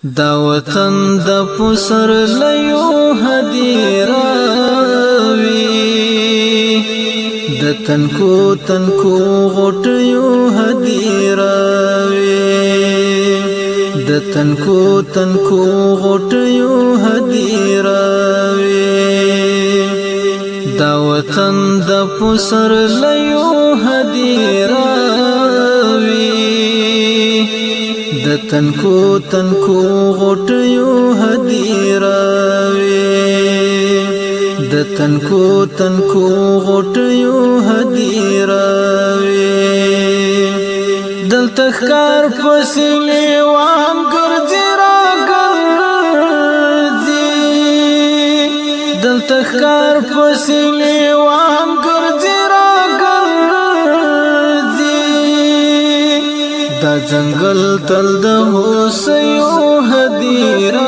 دا وطن د پسر لیو هدیراوی د تنکو تنکو غټیو هدیراوی د تنکو تنکو غټیو هدیراوی دا وطن د پسر لیو هدیراوی د تنکو تنکو غټیو هدیراوی د تنکو تنکو غټیو هدیراوی دلته ښکار پسې لیوان ګرځي راګرځي دلته ښکار پسې لیوان ګرځي دا جنگل تل د هوسیو هدیراوی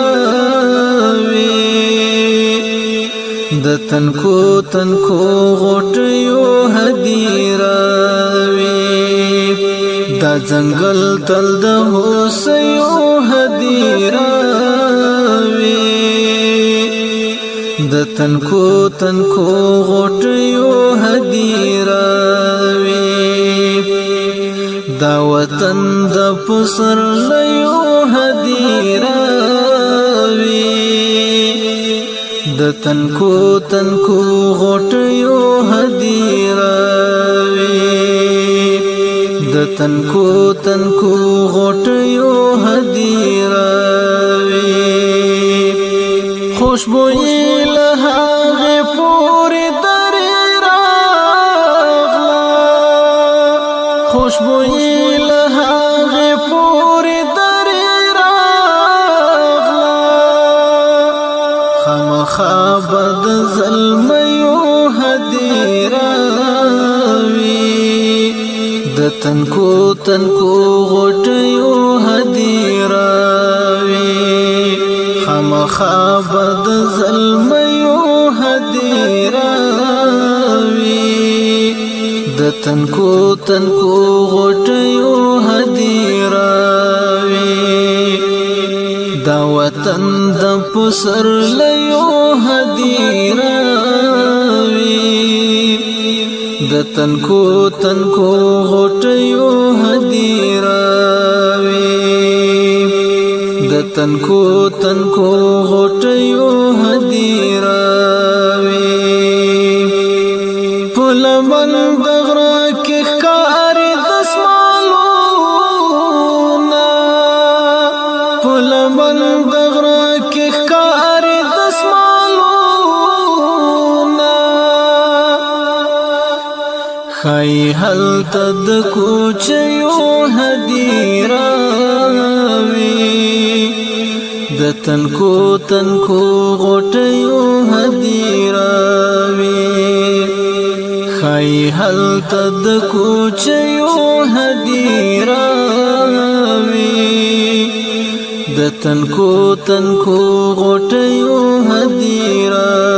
د تنکو تنکو غټیو هدیراوی دا جنگل تل د هوسیو هدیراوی د تنکو تنکو غټیو هدیراوی دا وطن د پسر لیو هدیراوی د تنکو تنکو غټیو هدیراوی د تنکو تنکو غټیو هدیراوی خوشبوئی له هغې پورې درې راغله خوشبوئی خابد ظلمیو هدیراوی د تنکو تنکو غټیو هدیراوی خابد ظلمیو هدیراوی د تنکو تنکو غټیو هدیراوی دا وطن د پسر لیو هدیراوی د تنکو تنکو غټیو هدیراوی د تنکو تنکو غټیو هدیراوی پلمن د غره کې ښکاري دسمالونه پلمن د غره کې ښکاري دسمالونه ښایي هلته د کوچیو هدیراوی د تنکو تنکو غټیو هدیراوی ښایي هلته د کوچیو هدیراوی د تنکو تنکو غټیو هدیراوی